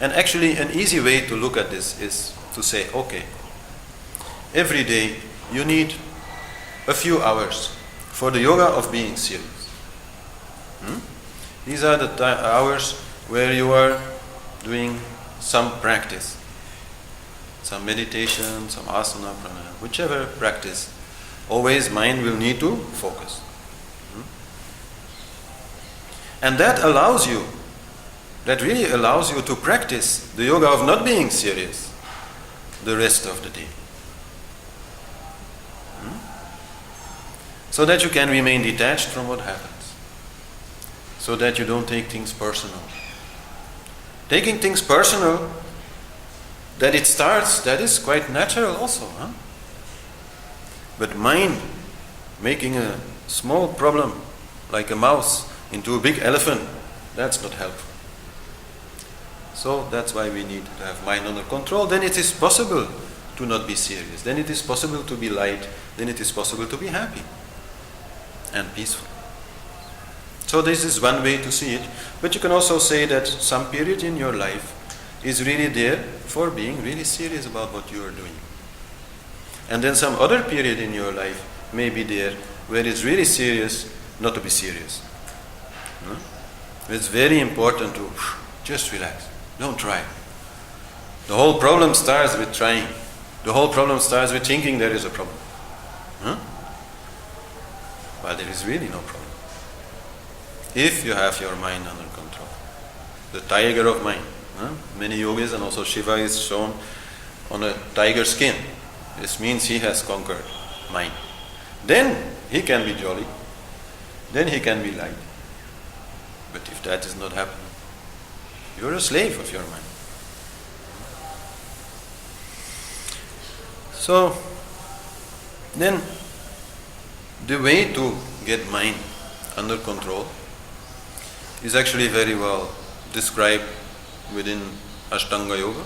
And actually an easy way to look at this is to say, okay, every day you need a few hours for the yoga of being serious. These are the hours where you are doing some practice, some meditation, some asana, pranayama, whichever practice. Always mind will need to focus. And that really allows you to practice the yoga of not being serious the rest of the day. So that you can remain detached from what happens. So that you don't take things personal. Taking things personal, that it starts, that is quite natural also. But mind making a small problem like a mouse into a big elephant, that's not helpful. So that's why we need to have mind under control. Then it is possible to not be serious. Then it is possible to be light. Then it is possible to be happy and peaceful. So this is one way to see it. But you can also say that some period in your life is really there for being really serious about what you are doing. And then some other period in your life may be there where it's really serious not to be serious. It's very important to just relax. Don't try. The whole problem starts with trying. The whole problem starts with thinking there is a problem. But there is really no problem. If you have your mind under control. The tiger of mind. Many yogis and also Shiva is shown on a tiger skin. This means he has conquered mind. Then he can be jolly. Then he can be light. But if that is not happening, you are a slave of your mind. So, then the way to get mind under control is actually very well described within Ashtanga Yoga.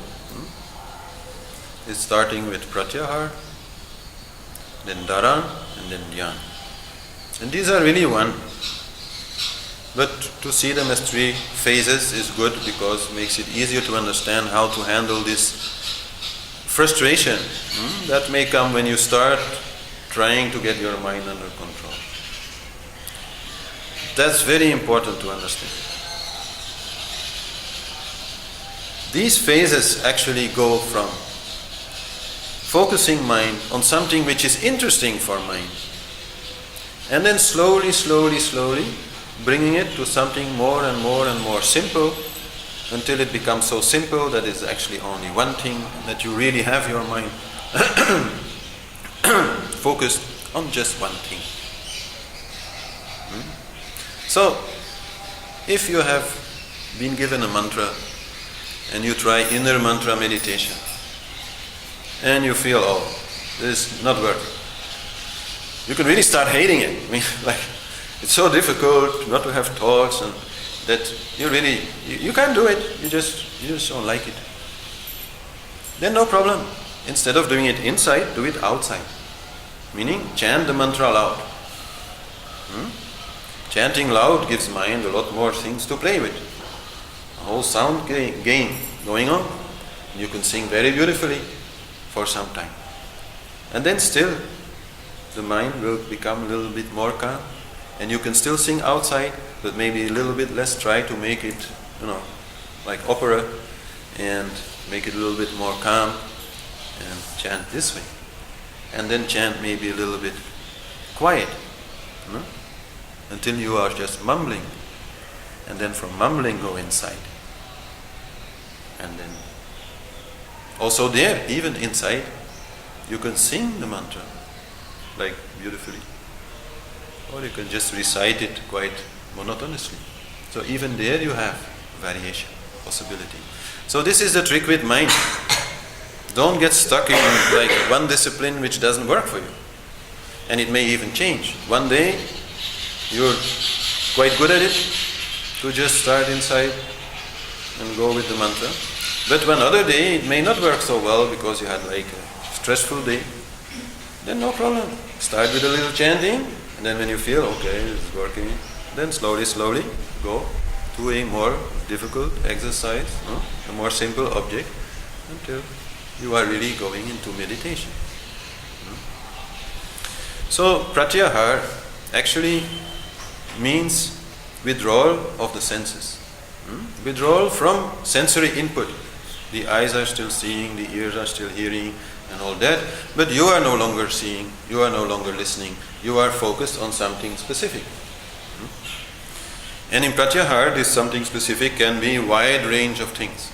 It's starting with Pratyahara, then Dharan, and then Dhyan. And these are really one. But to see them as three phases is good because it makes it easier to understand how to handle this frustration that may come when you start trying to get your mind under control. That's very important to understand. These phases actually go from focusing mind on something which is interesting for mind, and then slowly bringing it to something more and more simple, until it becomes so simple that it's actually only one thing, that you really have your mind focused on just one thing. So, if you have been given a mantra and you try inner mantra meditation and you feel, this is not working, you can really start hating it. I mean, like, it's so difficult not to have thoughts, and that you can't do it. You just don't like it. Then no problem. Instead of doing it inside, do it outside. Meaning, chant the mantra loud. Chanting loud gives mind a lot more things to play with. A whole sound game going on. You can sing very beautifully for some time. And then still, the mind will become a little bit more calm. And you can still sing outside, but maybe a little bit less. Try to make it, like opera, and make it a little bit more calm, and chant this way. And then chant maybe a little bit quiet, until you are just mumbling. And then from mumbling go inside. And then also there, even inside, you can sing the mantra, like beautifully. Or you can just recite it quite monotonously. So even there you have variation, possibility. So this is the trick with mind. Don't get stuck in like one discipline which doesn't work for you. And it may even change. One day you're quite good at it, to just start inside and go with the mantra. But one other day it may not work so well because you had like a stressful day. Then no problem. Start with a little chanting. And then when you feel, okay, it's working, then slowly go to a more difficult exercise, a more simple object, until you are really going into meditation. So pratyahar actually means withdrawal of the senses. Withdrawal from sensory input. The eyes are still seeing, the ears are still hearing and all that, but you are no longer seeing, you are no longer listening, you are focused on something specific. And in pratyahar, this something specific can be a wide range of things.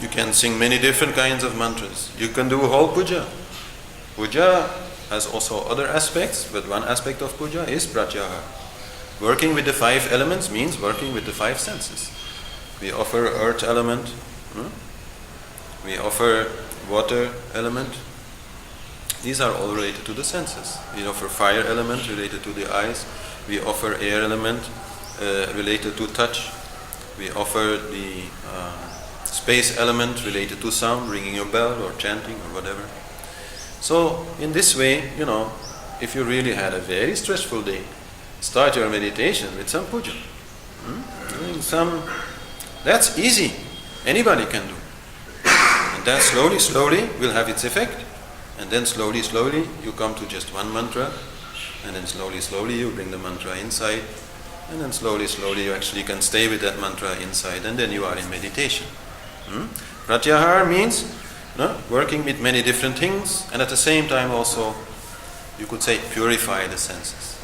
You can sing many different kinds of mantras. You can do whole puja. Puja has also other aspects, but one aspect of puja is pratyahar. Working with the 5 elements means working with the 5 senses. We offer earth element, we offer water element. These are all related to the senses. We offer fire element related to the eyes. We offer air element related to touch. We offer the space element related to sound, ringing a bell or chanting or whatever. So in this way, if you really had a very stressful day, start your meditation with some puja. Doing that's easy. Anybody can do. And that slowly will have its effect. And then slowly you come to just one mantra. And then slowly you bring the mantra inside. And then slowly you actually can stay with that mantra inside. And then you are in meditation. Pratyahar means working with many different things, and at the same time also, you could say, purify the senses.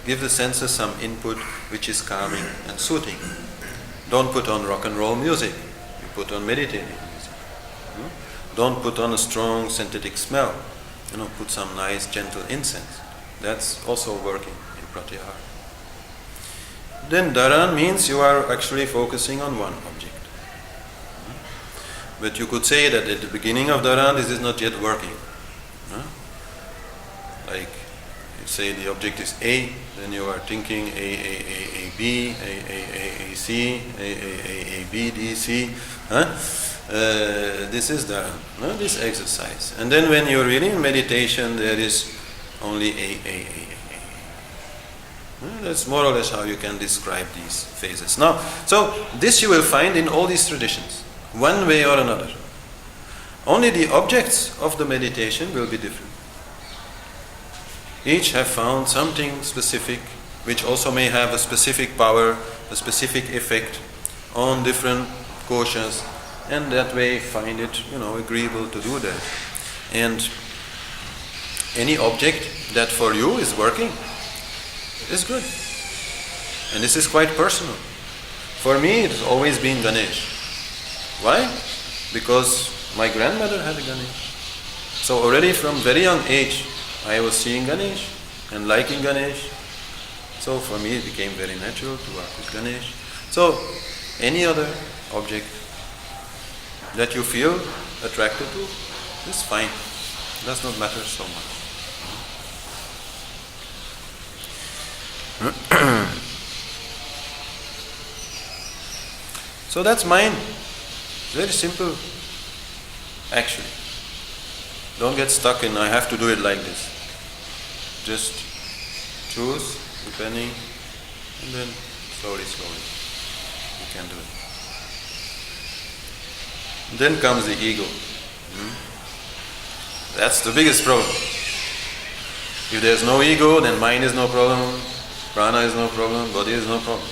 Give the senses some input which is calming and soothing. Don't put on rock and roll music. You put on meditative music. Don't put on a strong synthetic smell. Put some nice gentle incense. That's also working in pratyahar. Then dharan means you are actually focusing on one object. But you could say that at the beginning of dharan, this is not yet working. Like, you say the object is A, then you are thinking A, B, A, C, A, B, D, C. This is dharan, this exercise. And then when you're really in meditation, there is only A. That's more or less how you can describe these phases. Now, so this you will find in all these traditions, one way or another. Only the objects of the meditation will be different. Each have found something specific, which also may have a specific power, a specific effect on different koshas, and that way find it, agreeable to do that. And any object that for you is working is good. And this is quite personal. For me, it has always been Ganesh. Why? Because my grandmother had a Ganesh. So already from very young age, I was seeing Ganesh and liking Ganesh. So for me, it became very natural to work with Ganesh. So any other object that you feel attracted to is fine. It does not matter so much. So that's mine. Very simple, actually. Don't get stuck in, I have to do it like this. Just choose, depending, and then slowly, you can do it. Then comes the ego. That's the biggest problem. If there's no ego, then mind is no problem, prana is no problem, body is no problem.